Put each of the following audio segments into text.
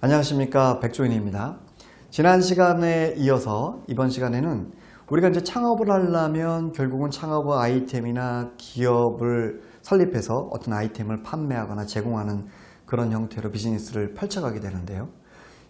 안녕하십니까, 백종인입니다. 지난 시간에 이어서 이번 시간에는 우리가 이제 창업을 하려면 결국은 창업 아이템이나 기업을 설립해서 어떤 아이템을 판매하거나 제공하는 그런 형태로 비즈니스를 펼쳐가게 되는데요.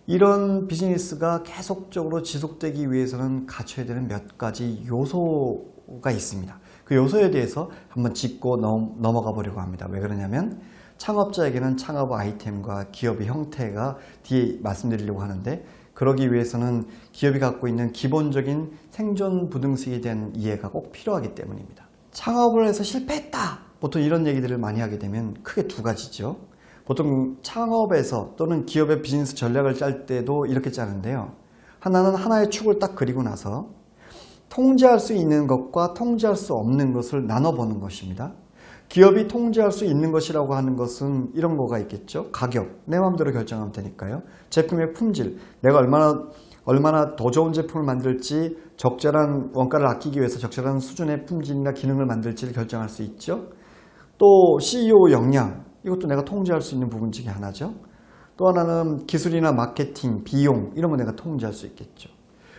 이런 비즈니스가 계속적으로 지속되기 위해서는 갖춰야 되는 몇 가지 요소가 있습니다. 그 요소에 대해서 한번 짚고 넘어가 보려고 합니다. 왜 그러냐면 창업자에게는 창업 아이템과 기업의 형태가 뒤에 말씀드리려고 하는데, 그러기 위해서는 기업이 갖고 있는 기본적인 생존 부등식에 대한 이해가 꼭 필요하기 때문입니다. 창업을 해서 실패했다! 보통 이런 얘기들을 많이 하게 되면 크게 두 가지죠. 보통 창업에서 또는 기업의 비즈니스 전략을 짤 때도 이렇게 짜는데요. 하나는 하나의 축을 딱 그리고 나서 통제할 수 있는 것과 통제할 수 없는 것을 나눠보는 것입니다. 기업이 통제할 수 있는 것이라고 하는 것은 이런 거가 있겠죠. 가격, 내 마음대로 결정하면 되니까요. 제품의 품질, 내가 얼마나 더 좋은 제품을 만들지, 적절한 원가를 아끼기 위해서 적절한 수준의 품질이나 기능을 만들지를 결정할 수 있죠. 또 CEO 역량, 이것도 내가 통제할 수 있는 부분 중에 하나죠. 또 하나는 기술이나 마케팅, 비용, 이런 거 내가 통제할 수 있겠죠.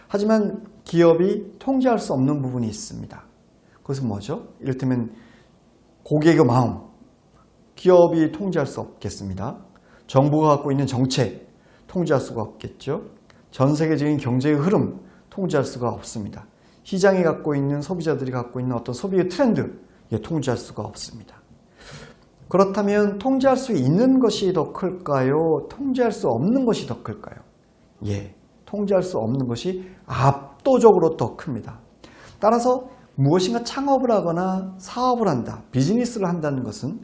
하지만 기업이 통제할 수 없는 부분이 있습니다. 그것은 뭐죠? 이를테면 고객의 마음, 기업이 통제할 수 없겠습니다. 정부가 갖고 있는 정책, 통제할 수가 없겠죠. 전 세계적인 경제의 흐름, 통제할 수가 없습니다. 시장이 갖고 있는, 소비자들이 갖고 있는 어떤 소비의 트렌드, 통제할 수가 없습니다. 그렇다면 통제할 수 있는 것이 더 클까요? 통제할 수 없는 것이 더 클까요? 통제할 수 없는 것이 압도적으로 더 큽니다. 따라서 무엇인가 창업을 하거나 사업을 한다, 비즈니스를 한다는 것은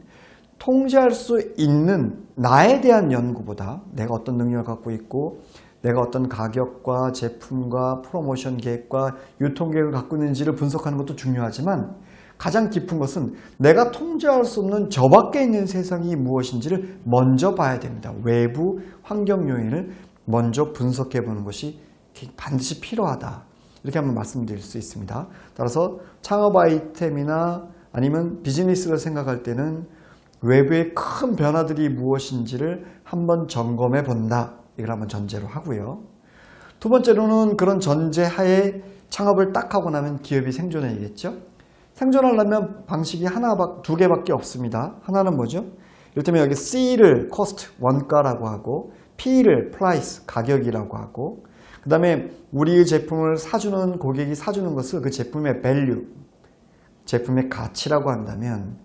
통제할 수 있는 나에 대한 연구보다 내가 어떤 능력을 갖고 있고 내가 어떤 가격과 제품과 프로모션 계획과 유통 계획을 갖고 있는지를 분석하는 것도 중요하지만, 가장 깊은 것은 내가 통제할 수 없는 저 밖에 있는 세상이 무엇인지를 먼저 봐야 됩니다. 외부 환경 요인을 먼저 분석해 보는 것이 반드시 필요하다, 이렇게 한번 말씀드릴 수 있습니다. 따라서 창업 아이템이나 아니면 비즈니스를 생각할 때는 외부의 큰 변화들이 무엇인지를 한번 점검해 본다, 이걸 한번 전제로 하고요. 두 번째로는 그런 전제하에 창업을 딱 하고 나면 기업이 생존해야겠죠. 생존하려면 방식이 두 개밖에 없습니다. 하나는 뭐죠? 이를테면 여기 C를 cost, 원가라고 하고, P를 price, 가격이라고 하고, 그 다음에 우리의 제품을 사주는 고객이 사주는 것을 그 제품의 value, 제품의 가치라고 한다면,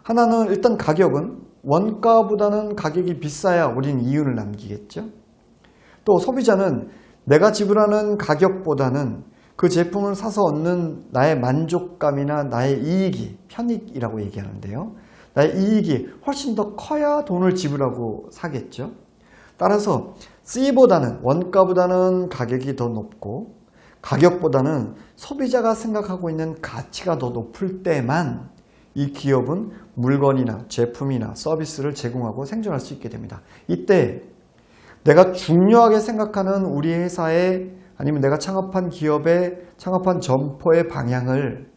하나는 일단 가격은 원가보다는 가격이 비싸야 우리는 이윤을 남기겠죠. 또 소비자는 내가 지불하는 가격보다는 그 제품을 사서 얻는 나의 만족감이나 나의 이익이, 편익이라고 얘기하는데요. 나의 이익이 훨씬 더 커야 돈을 지불하고 사겠죠. 따라서 C보다는, 원가보다는 가격이 더 높고 가격보다는 소비자가 생각하고 있는 가치가 더 높을 때만 이 기업은 물건이나 제품이나 서비스를 제공하고 생존할 수 있게 됩니다. 이때 내가 중요하게 생각하는 우리 회사의, 아니면 내가 창업한 기업의, 창업한 점포의 방향을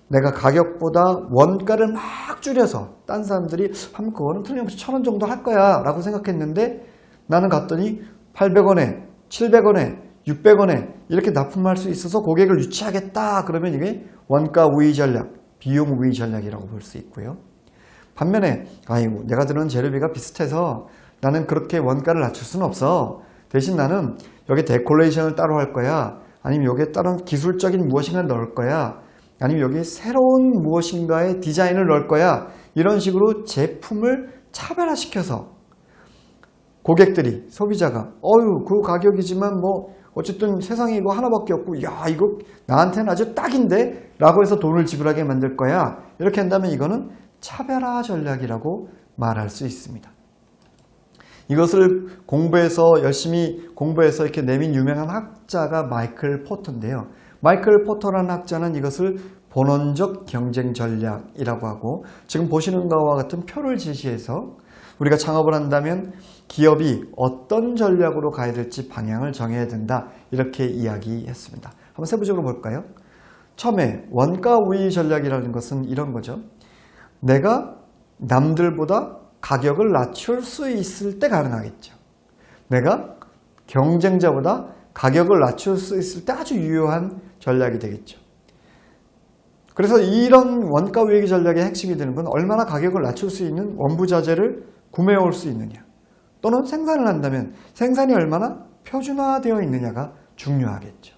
내가 가격보다 원가를 막 줄여서, 딴 사람들이 하면 그거는 틀림없이 1,000원 정도 할 거야 라고 생각했는데 나는 갔더니 800원에 700원에 600원에 이렇게 납품할 수 있어서 고객을 유치하겠다, 그러면 이게 원가 우위 전략, 비용 우위 전략이라고 볼 수 있고요. 반면에 내가 드는 재료비가 비슷해서 나는 그렇게 원가를 낮출 수는 없어, 대신 나는 여기 데코레이션을 따로 할 거야, 아니면 여기에 다른 기술적인 무엇인가를 넣을 거야, 아니면 여기 새로운 무엇인가의 디자인을 넣을 거야, 이런 식으로 제품을 차별화시켜서 고객들이, 소비자가 그 가격이지만 뭐 어쨌든 세상에 이거 하나밖에 없고, 야 이거 나한테는 아주 딱인데 라고 해서 돈을 지불하게 만들 거야, 이렇게 한다면 이거는 차별화 전략이라고 말할 수 있습니다. 이것을 열심히 공부해서 이렇게 내민 유명한 학자가 마이클 포터인데요. 마이클 포터라는 학자는 이것을 본원적 경쟁 전략이라고 하고, 지금 보시는 것과 같은 표를 제시해서 우리가 창업을 한다면 기업이 어떤 전략으로 가야 될지 방향을 정해야 된다, 이렇게 이야기했습니다. 한번 세부적으로 볼까요? 처음에 원가 우위 전략이라는 것은 이런 거죠. 내가 남들보다 가격을 낮출 수 있을 때 가능하겠죠. 내가 경쟁자보다 가격을 낮출 수 있을 때 아주 유효한 전략이 되겠죠. 그래서 이런 원가 외기 전략의 핵심이 되는 건 얼마나 가격을 낮출 수 있는 원부자재를 구매해 올 수 있느냐, 또는 생산을 한다면 생산이 얼마나 표준화되어 있느냐가 중요하겠죠.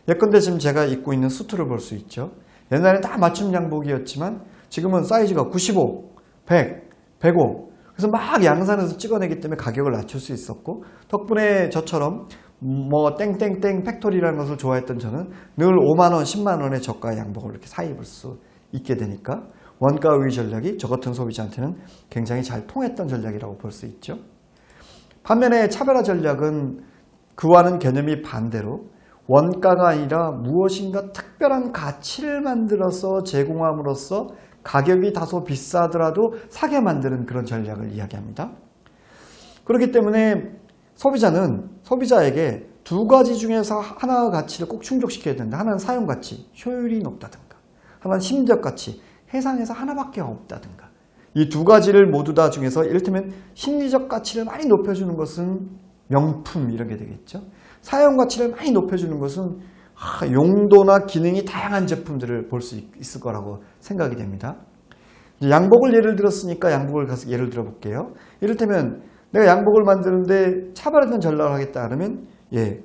예컨대 지금 제가 입고 있는 수트를 볼 수 있죠. 옛날에는 다 맞춤 양복이었지만 지금은 사이즈가 95, 100, 105, 그래서 막 양산해서 찍어내기 때문에 가격을 낮출 수 있었고, 덕분에 저처럼 뭐 땡땡땡 팩토리라는 것을 좋아했던 저는 늘 5만원, 10만원의 저가 양복을 이렇게 사 입을 수 있게 되니까 원가 우위 전략이 저 같은 소비자한테는 굉장히 잘 통했던 전략이라고 볼 수 있죠. 반면에 차별화 전략은 그와는 개념이 반대로 원가가 아니라 무엇인가 특별한 가치를 만들어서 제공함으로써 가격이 다소 비싸더라도 사게 만드는 그런 전략을 이야기합니다. 그렇기 때문에 소비자는 소비자에게 두 가지 중에서 하나의 가치를 꼭 충족시켜야 된다. 하나는 사용 가치, 효율이 높다든가, 하나는 심리적 가치, 해상에서 하나밖에 없다든가. 이 두 가지를 모두 다 중에서 이를테면 심리적 가치를 많이 높여주는 것은 명품 이런 게 되겠죠. 사용 가치를 많이 높여주는 것은 용도나 기능이 다양한 제품들을 볼 수 있을 거라고 생각이 됩니다. 양복을 예를 들었으니까 양복을 가서 예를 들어 볼게요. 이를테면 내가 양복을 만드는데 차별화된 전략을 하겠다 그러면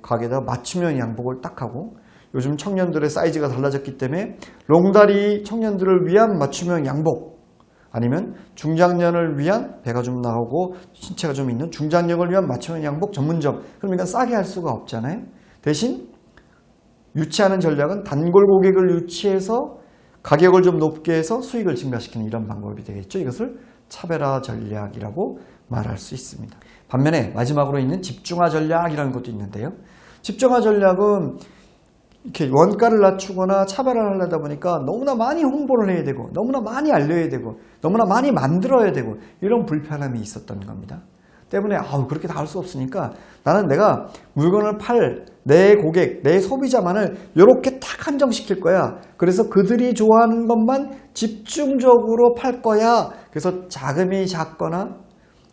가게에다 맞춤형 양복을 딱 하고, 요즘 청년들의 사이즈가 달라졌기 때문에 롱다리 청년들을 위한 맞춤형 양복, 아니면 중장년을 위한 배가 좀 나오고 신체가 좀 있는 중장년을 위한 맞춤형 양복 전문점, 그러니까 싸게 할 수가 없잖아요. 대신 유치하는 전략은 단골 고객을 유치해서 가격을 좀 높게 해서 수익을 증가시키는 이런 방법이 되겠죠. 이것을 차별화 전략이라고 말할 수 있습니다. 반면에 마지막으로 있는 집중화 전략이라는 것도 있는데요. 집중화 전략은 이렇게 원가를 낮추거나 차별화를 하려다 보니까 너무나 많이 홍보를 해야 되고, 너무나 많이 알려야 되고, 너무나 많이 만들어야 되고, 이런 불편함이 있었던 겁니다. 때문에 그렇게 다 할 수 없으니까 나는 내가 물건을 팔 내 고객, 내 소비자만을 이렇게 딱 한정시킬 거야. 그래서 그들이 좋아하는 것만 집중적으로 팔 거야. 그래서 자금이 작거나,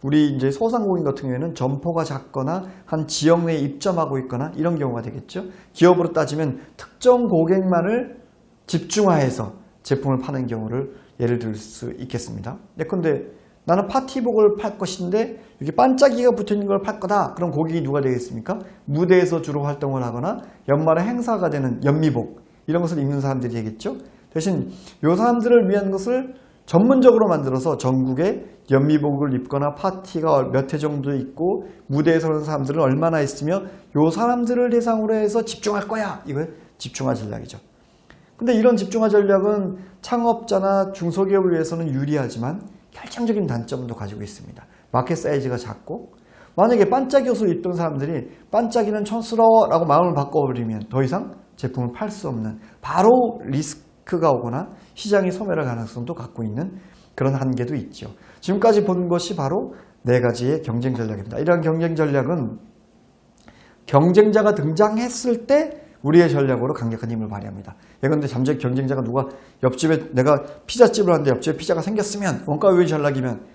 우리 이제 소상공인 같은 경우에는 점포가 작거나 한 지역 내에 입점하고 있거나 이런 경우가 되겠죠. 기업으로 따지면 특정 고객만을 집중화해서 제품을 파는 경우를 예를 들 수 있겠습니다. 예컨대 나는 파티복을 팔 것인데 여기 반짝이가 붙어있는 걸 팔 거다. 그럼 고객이 누가 되겠습니까? 무대에서 주로 활동을 하거나 연말에 행사가 되는 연미복, 이런 것을 입는 사람들이 되겠죠. 대신 이 사람들을 위한 것을 전문적으로 만들어서 전국에 연미복을 입거나 파티가 몇 회 정도 있고 무대에 서는 사람들은 얼마나 있으며 이 사람들을 대상으로 해서 집중할 거야. 이거 집중화 전략이죠. 근데 이런 집중화 전략은 창업자나 중소기업을 위해서는 유리하지만 결정적인 단점도 가지고 있습니다. 마켓 사이즈가 작고, 만약에 반짝이 옷을 입던 사람들이 반짝이는 촌스러워 라고 마음을 바꿔버리면 더 이상 제품을 팔 수 없는, 바로 리스크가 오거나 시장이 소멸할 가능성도 갖고 있는 그런 한계도 있죠. 지금까지 본 것이 바로 4가지의 경쟁 전략입니다. 이러한 경쟁 전략은 경쟁자가 등장했을 때 우리의 전략으로 강력한 힘을 발휘합니다. 예컨대 잠재 경쟁자가 누가 옆집에, 내가 피자집을 하는데 옆집에 피자가 생겼으면, 원가 우위 전략이면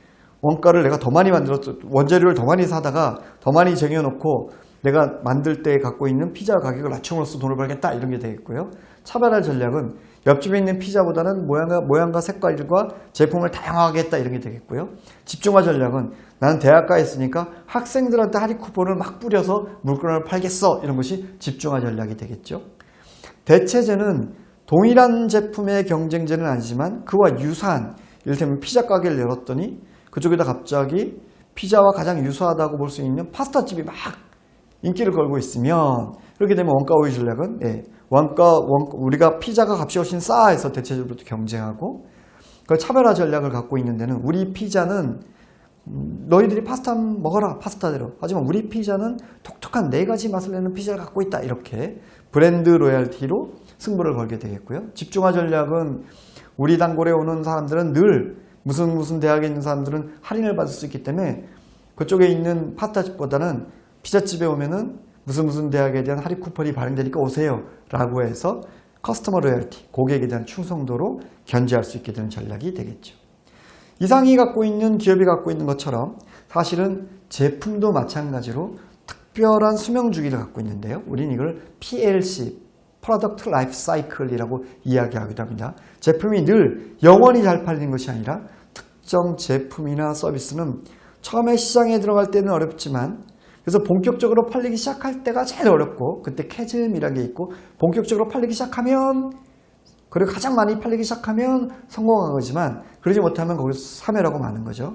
원가를 내가 더 많이 만들었어, 원재료를 더 많이 사다가 더 많이 쟁여놓고 내가 만들 때 갖고 있는 피자 가격을 낮춤으로써 돈을 벌겠다, 이런 게 되겠고요. 차별화 전략은 옆집에 있는 피자보다는 모양과 색깔과 제품을 다양하게 했다, 이런 게 되겠고요. 집중화 전략은 나는 대학가에 있으니까 학생들한테 할인 쿠폰을 막 뿌려서 물건을 팔겠어, 이런 것이 집중화 전략이 되겠죠. 대체제는 동일한 제품의 경쟁제는 아니지만 그와 유사한, 이를테면 피자 가게를 열었더니 그쪽에다 갑자기 피자와 가장 유사하다고 볼 수 있는 파스타집이 막 인기를 걸고 있으면, 이렇게 되면 원가 우위 전략은 우리가 피자가 값이 훨씬 싸 해서 대체적으로 경쟁하고, 그 차별화 전략을 갖고 있는 데는 우리 피자는 너희들이 파스타 먹어라, 파스타대로. 하지만 우리 피자는 독특한 4가지 맛을 내는 피자를 갖고 있다. 이렇게 브랜드 로열티로 승부를 걸게 되겠고요. 집중화 전략은 우리 단골에 오는 사람들은 늘 무슨 대학에 있는 사람들은 할인을 받을 수 있기 때문에 그쪽에 있는 파스타집보다는 피자집에 오면은 무슨 대학에 대한 할인 쿠폰이 발행되니까 오세요 라고 해서 커스터머 로열티, 고객에 대한 충성도로 견제할 수 있게 되는 전략이 되겠죠. 이상이 갖고 있는, 기업이 갖고 있는 것처럼 사실은 제품도 마찬가지로 특별한 수명 주기를 갖고 있는데요. 우리는 이걸 PLC, Product Life Cycle이라고 이야기하기도 합니다. 제품이 늘 영원히 잘 팔리는 것이 아니라 특정 제품이나 서비스는 처음에 시장에 들어갈 때는 어렵지만 그래서 본격적으로 팔리기 시작할 때가 제일 어렵고 그때 캐즘이라는 게 있고 본격적으로 팔리기 시작하면 그리고 가장 많이 팔리기 시작하면 성공한 거지만 그러지 못하면 거기서 사멸하고 마는 거죠.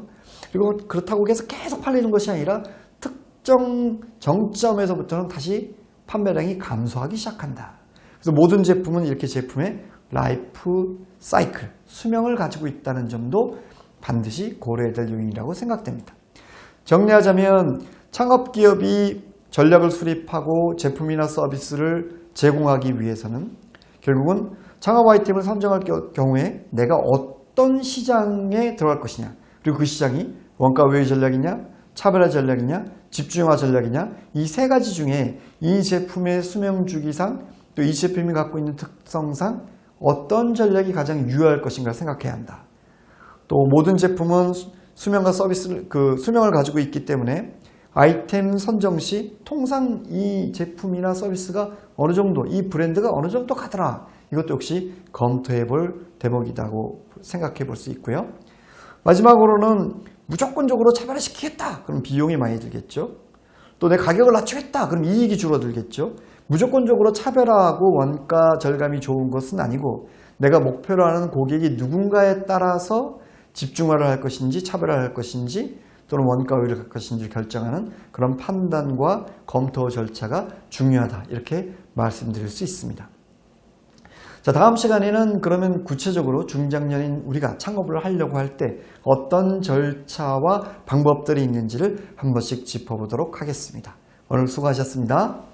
그리고 그렇다고 해서 계속 팔리는 것이 아니라 특정 정점에서부터는 다시 판매량이 감소하기 시작한다. 그래서 모든 제품은 이렇게 제품의 라이프 사이클, 수명을 가지고 있다는 점도 반드시 고려해야 될 요인이라고 생각됩니다. 정리하자면 창업기업이 전략을 수립하고 제품이나 서비스를 제공하기 위해서는 결국은 창업 아이템을 선정할 경우에 내가 어떤 시장에 들어갈 것이냐 그리고 그 시장이 원가 외의 전략이냐 차별화 전략이냐 집중화 전략이냐 이 세 가지 중에 이 제품의 수명주기상 또 이 제품이 갖고 있는 특성상 어떤 전략이 가장 유효할 것인가 생각해야 한다. 또 모든 제품은 수명과 서비스를 수명을 가지고 있기 때문에 아이템 선정 시 통상 이 제품이나 서비스가 어느 정도 이 브랜드가 어느 정도 가더라. 이것도 역시 검토해 볼 대목이라고 생각해 볼 수 있고요. 마지막으로는 무조건적으로 차별화시키겠다. 그럼 비용이 많이 들겠죠. 또 내 가격을 낮추겠다. 그럼 이익이 줄어들겠죠. 무조건적으로 차별화하고 원가 절감이 좋은 것은 아니고 내가 목표로 하는 고객이 누군가에 따라서 집중화를 할 것인지 차별화를 할 것인지 또는 원가 우위를 할 것인지 결정하는 그런 판단과 검토 절차가 중요하다. 이렇게 말씀드릴 수 있습니다. 자, 다음 시간에는 그러면 구체적으로 중장년인 우리가 창업을 하려고 할 때 어떤 절차와 방법들이 있는지를 한 번씩 짚어보도록 하겠습니다. 오늘 수고하셨습니다.